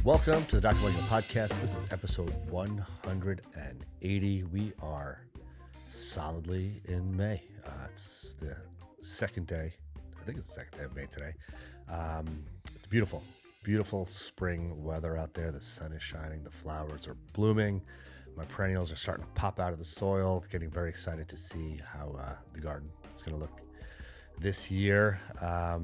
Welcome to the Dr. Mudgil podcast. This is episode 180. We are solidly in May. It's the second day. I think it's the second day of May today. It's beautiful, beautiful spring weather out there. The sun is shining. The flowers are blooming. My perennials are starting to pop out of the soil. Getting very excited to see how the garden is going to look this year. I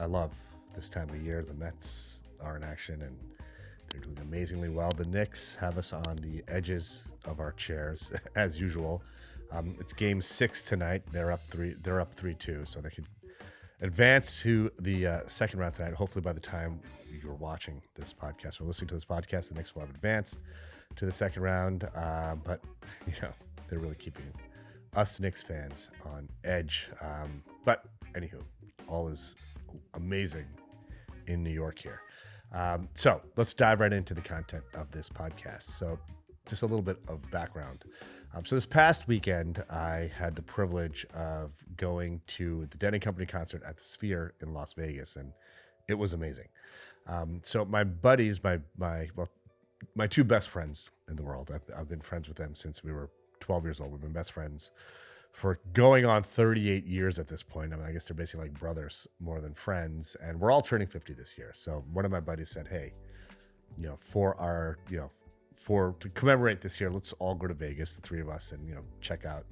love this time of year. The Mets are in action and they're doing amazingly well. The Knicks have us on the edges of our chairs as usual. It's game 6 tonight. They're up 3-2, so they can advance to the second round tonight. Hopefully by the time you're watching this podcast or listening to this podcast, the Knicks will have advanced to the second round. But they're really keeping us Knicks fans on edge. But anywho, all is amazing in New York here. So let's dive right into the content of this podcast. So just a little bit of background. So this past weekend, I had the privilege of going to the Dead & Company concert at the Sphere in Las Vegas, and it was amazing. So my buddies, my two best friends in the world, I've been friends with them since we were 12 years old. We've been best friends for going on 38 years at this point. I mean, I guess they're basically like brothers more than friends, and we're all turning 50 this year. So one of my buddies said, hey, to commemorate this year, let's all go to Vegas, the three of us, and, check out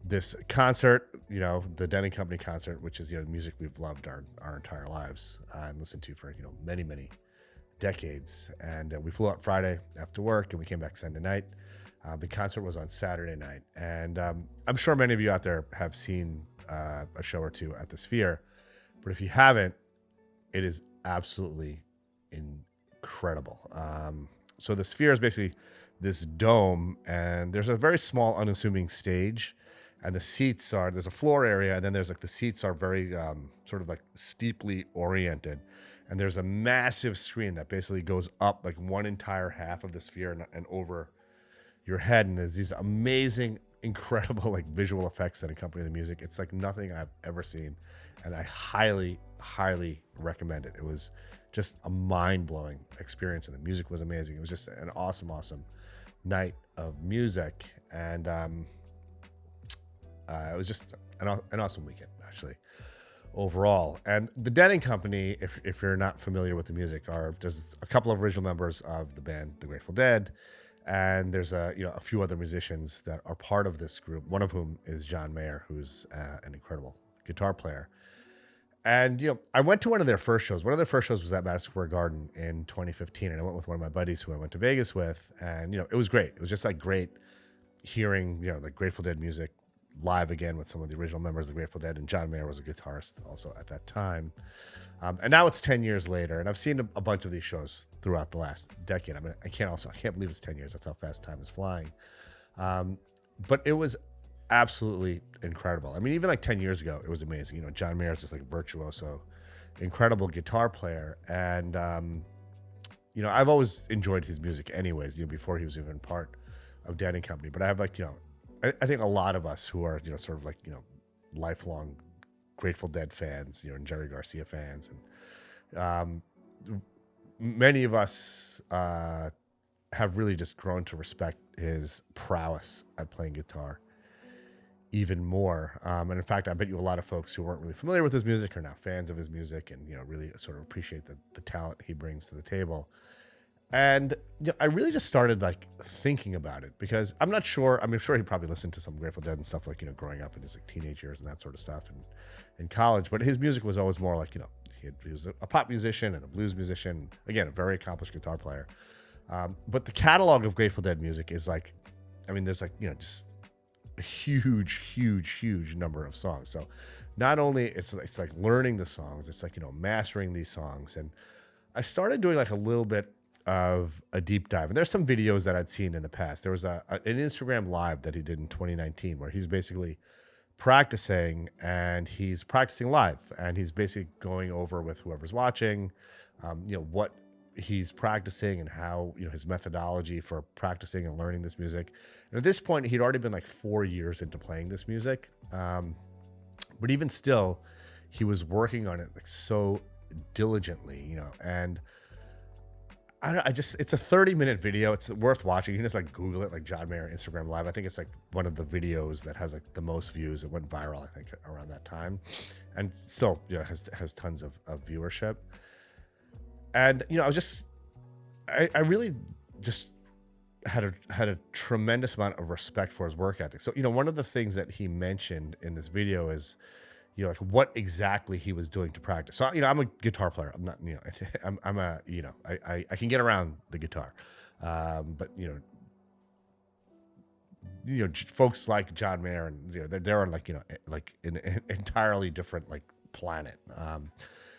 this concert, the Dead & Company concert, which is, music we've loved our entire lives and listened to for, many, many decades. And we flew out Friday after work and we came back Sunday night. The concert was on Saturday night, and I'm sure many of you out there have seen a show or two at the Sphere, but if you haven't, it is absolutely incredible. So the Sphere is basically this dome, and there's a very small, unassuming stage, and there's a floor area, and then there's the seats are very sort of steeply oriented, and there's a massive screen that basically goes up one entire half of the Sphere and over your head, and there's these amazing, incredible visual effects that accompany the music. It's nothing I've ever seen, and I highly, highly recommend it. It was just a mind-blowing experience, and the music was amazing. It was just an awesome, awesome night of music, and it was just an awesome weekend, actually, overall. And the Dead & Company, if you're not familiar with the music, there's a couple of original members of the band, the Grateful Dead. And there's a few other musicians that are part of this group, one of whom is John Mayer, who's an incredible guitar player. And, I went to one of their first shows. One of their first shows was at Madison Square Garden in 2015. And I went with one of my buddies who I went to Vegas with. And, it was great. It was just great hearing, the Grateful Dead music live again with some of the original members of the Grateful Dead. And John Mayer was a guitarist also at that time. And now it's 10 years later, and I've seen a bunch of these shows throughout the last decade. I mean, I can't believe it's 10 years. That's how fast time is flying. But it was absolutely incredible. I mean, even 10 years ago, it was amazing. John Mayer is just virtuoso, incredible guitar player. And, I've always enjoyed his music anyways, before he was even part of Dead & Company. But I have I think a lot of us who are, sort of lifelong Grateful Dead fans, and Jerry Garcia fans, and many of us have really just grown to respect his prowess at playing guitar even more. And in fact, I bet you a lot of folks who weren't really familiar with his music are now fans of his music and really sort of appreciate the talent he brings to the table. And I really just started thinking about it because I'm not sure. I'm sure he probably listened to some Grateful Dead and stuff growing up in his teenage years and that sort of stuff and in college. But his music was always more he was a pop musician and a blues musician. Again, a very accomplished guitar player. But the catalog of Grateful Dead music is there's just a huge number of songs. So not only it's learning the songs, it's mastering these songs. And I started doing a little bit of a deep dive. And there's some videos that I'd seen in the past. There was an Instagram live that he did in 2019 where he's basically practicing live, and he's basically going over with whoever's watching, what he's practicing and how, his methodology for practicing and learning this music. And at this point, he'd already been 4 years into playing this music. But even still, he was working on it so diligently, and I don't. I just. It's a 30-minute video. It's worth watching. You can just like Google it, like John Mayer Instagram Live. I think it's like one of the videos that has like the most views. It went viral, I think, around that time, and still, has tons of viewership. And I really just had a tremendous amount of respect for his work ethic. So, one of the things that he mentioned in this video is, like what exactly he was doing to practice. So, I'm a guitar player. I'm not, I'm a, I can get around the guitar. But, folks like John Mayer and, they're on like, like an entirely different like planet.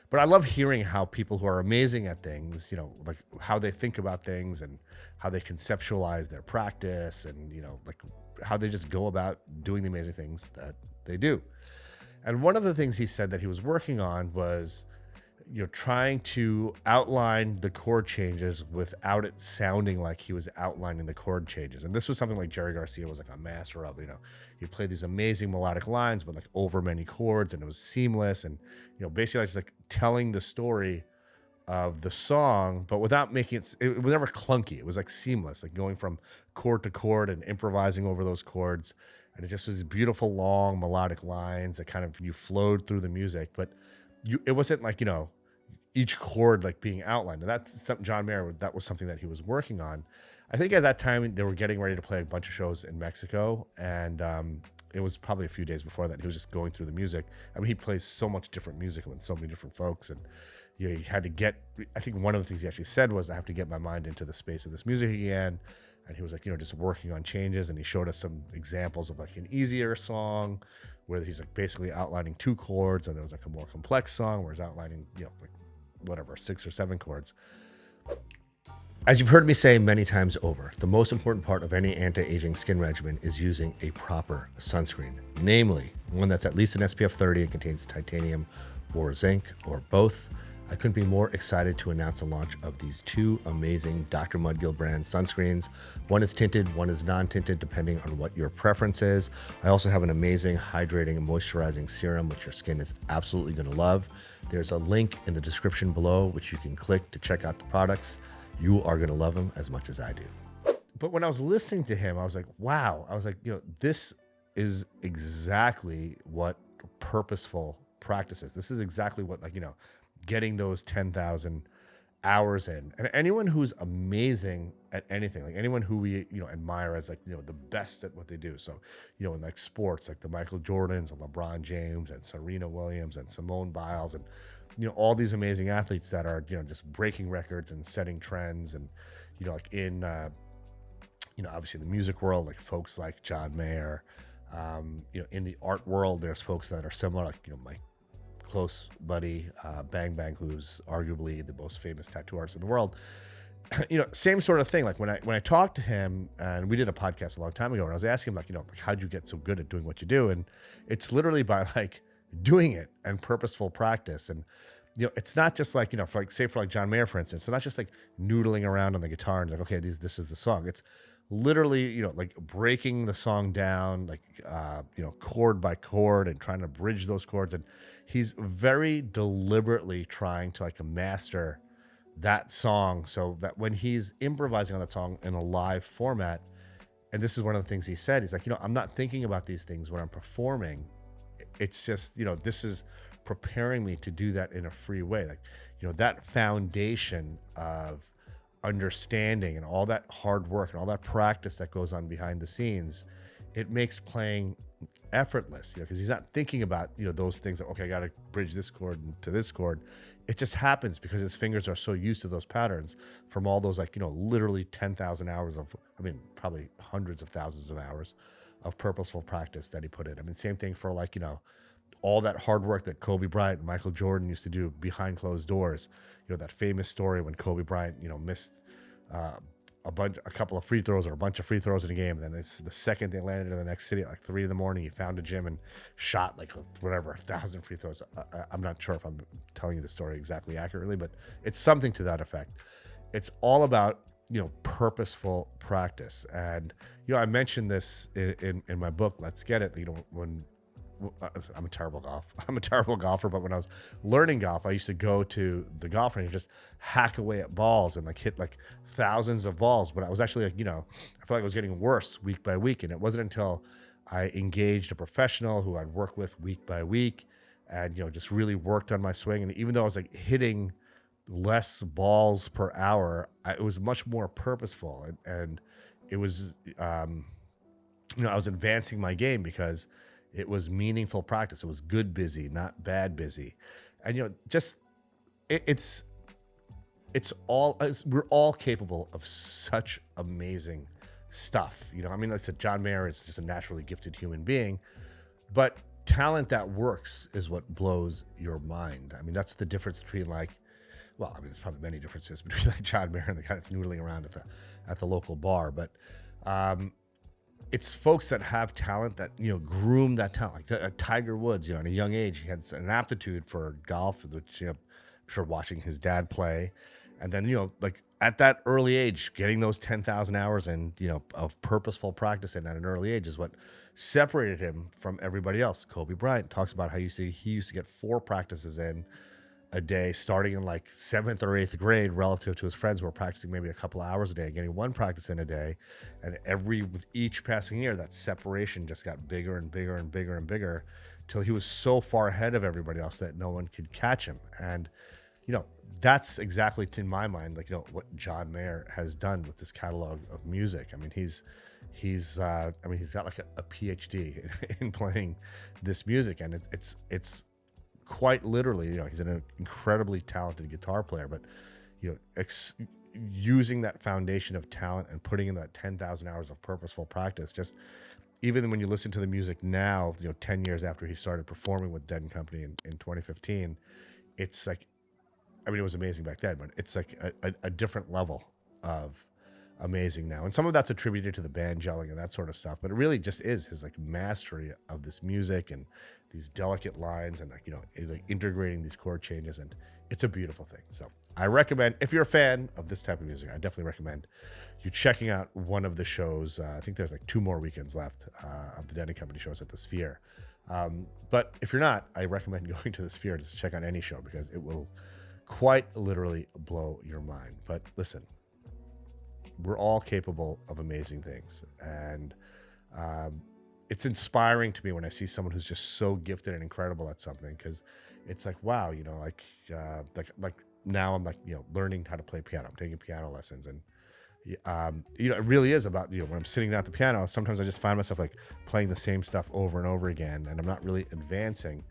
But I love hearing how people who are amazing at things, like how they think about things and how they conceptualize their practice and, like how they just go about doing the amazing things that they do. And one of the things he said that he was working on was, trying to outline the chord changes without it sounding like he was outlining the chord changes. And this was something like Jerry Garcia was like a master of, he played these amazing melodic lines, but like over many chords, and it was seamless. And, basically it's like telling the story of the song, but without making it was never clunky. It was like seamless, like going from chord to chord and improvising over those chords. And it just was beautiful, long melodic lines that kind of, you flowed through the music, but it wasn't like, each chord like being outlined. And that's something John Mayer, that was something that he was working on. I think at that time they were getting ready to play a bunch of shows in Mexico, and it was probably a few days before that. He was just going through the music. I mean, he plays so much different music with so many different folks, and he had to get. I think one of the things he actually said was, "I have to get my mind into the space of this music again." And he was like, just working on changes, and he showed us some examples of like an easier song where he's like basically outlining 2 chords, and there was like a more complex song where he's outlining, like whatever, 6 or 7 chords. As you've heard me say many times over, the most important part of any anti-aging skin regimen is using a proper sunscreen, namely one that's at least an SPF 30 and contains titanium or zinc or both. I couldn't be more excited to announce the launch of these 2 amazing Dr. Mudgil brand sunscreens. One is tinted, one is non-tinted, depending on what your preference is. I also have an amazing hydrating and moisturizing serum, which your skin is absolutely going to love. There's a link in the description below, which you can click to check out the products. You are going to love them as much as I do. But when I was listening to him, I was like, wow. I was like, this is exactly what purposeful practice is. This is exactly what, like, getting those 10,000 hours in. And anyone who's amazing at anything, like anyone who we, admire as like, the best at what they do. So, in like sports, like the Michael Jordans and LeBron James and Serena Williams and Simone Biles and, all these amazing athletes that are, just breaking records and setting trends. And, like in, obviously the music world, like folks like John Mayer, in the art world, there's folks that are similar, like, my close buddy, Bang Bang, who's arguably the most famous tattoo artist in the world. Same sort of thing. Like when I talked to him, and we did a podcast a long time ago, and I was asking him like, like, how'd you get so good at doing what you do? And it's literally by like doing it and purposeful practice. And, it's not just like, for John Mayer, for instance, it's not just like noodling around on the guitar and like, okay, this is the song. It's literally, like breaking the song down, like, chord by chord and trying to bridge those chords. And he's very deliberately trying to like master that song so that when he's improvising on that song in a live format, and this is one of the things he said, he's like, I'm not thinking about these things when I'm performing. It's just, this is preparing me to do that in a free way. Like, that foundation of understanding and all that hard work and all that practice that goes on behind the scenes, it makes playing effortless, because he's not thinking about, those things that, okay, I got to bridge this chord to this chord. It just happens because his fingers are so used to those patterns from all those, like, literally 10,000 hours of, probably hundreds of thousands of hours of purposeful practice that he put in. Same thing for like, all that hard work that Kobe Bryant and Michael Jordan used to do behind closed doors. That famous story when Kobe Bryant, missed a couple of free throws or a bunch of free throws in a game. And then it's the second they landed in the next city at like 3 a.m, he found a gym and shot like whatever, 1,000 free throws. I'm not sure if I'm telling you the story exactly accurately, but it's something to that effect. It's all about, purposeful practice. And, I mentioned this in my book, Let's Get It, when I'm a terrible I'm a terrible golfer, but when I was learning golf, I used to go to the golf range and just hack away at balls and like hit like thousands of balls. But I was actually like, I felt like I was getting worse week by week. And it wasn't until I engaged a professional who I'd work with week by week and, just really worked on my swing. And even though I was like hitting less balls per hour, it was much more purposeful. And it was, I was advancing my game because it was meaningful practice. It was good busy, not bad busy. And, just it's we're all capable of such amazing stuff. Like I said, John Mayer is just a naturally gifted human being, but talent that works is what blows your mind. I mean, that's the difference between there's probably many differences between like John Mayer and the guy that's noodling around at the local bar, but, it's folks that have talent that, groom that talent. Like Tiger Woods, at a young age, he had an aptitude for golf, which, I'm sure watching his dad play. And then, like at that early age, getting those 10,000 hours of purposeful practice at an early age is what separated him from everybody else. Kobe Bryant talks about how he used to get 4 practices in a day, starting in like 7th or 8th grade, relative to his friends who were practicing maybe a couple of hours a day, getting 1 practice in a day. And with each passing year, that separation just got bigger and bigger and bigger and bigger till he was so far ahead of everybody else that no one could catch him. And, that's exactly, in my mind, like, what John Mayer has done with this catalog of music. I mean, he's got like a PhD in playing this music, and it's quite literally, he's an incredibly talented guitar player, but, using that foundation of talent and putting in that 10,000 hours of purposeful practice, just even when you listen to the music now, 10 years after he started performing with Dead & Company in 2015, it's like, it was amazing back then, but it's like a different level of amazing now. And some of that's attributed to the band gelling and that sort of stuff, but it really just is his like mastery of this music and these delicate lines and like integrating these chord changes, and it's a beautiful thing. So I recommend, if you're a fan of this type of music, I definitely recommend you checking out one of the shows. I think there's like 2 more weekends left of the Dead & Company shows at the Sphere. But if you're not, I recommend going to the Sphere just to check out any show, because it will quite literally blow your mind. But listen, we're all capable of amazing things, and it's inspiring to me when I see someone who's just so gifted and incredible at something, because it's like, wow, like now I'm like, learning how to play piano. I'm taking piano lessons, and it really is about, when I'm sitting down at the piano, sometimes I just find myself like playing the same stuff over and over again, and I'm not really advancing.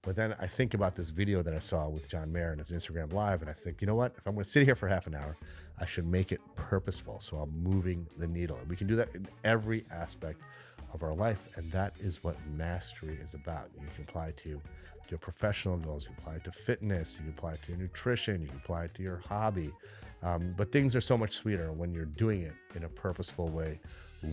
But then I think about this video that I saw with John Mayer and his Instagram Live, and I think, you know what? If I'm going to sit here for half an hour, I should make it purposeful, so I'm moving the needle. And we can do that in every aspect of our life, and that is what mastery is about. You can apply it to your professional goals, you can apply it to fitness, you can apply it to your nutrition, you can apply it to your hobby. But things are so much sweeter when you're doing it in a purposeful way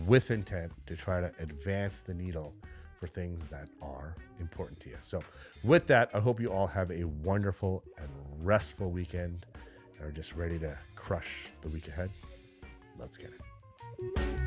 with intent to try to advance the needle for things that are important to you. So with that, I hope you all have a wonderful and restful weekend and are just ready to crush the week ahead. Let's get it.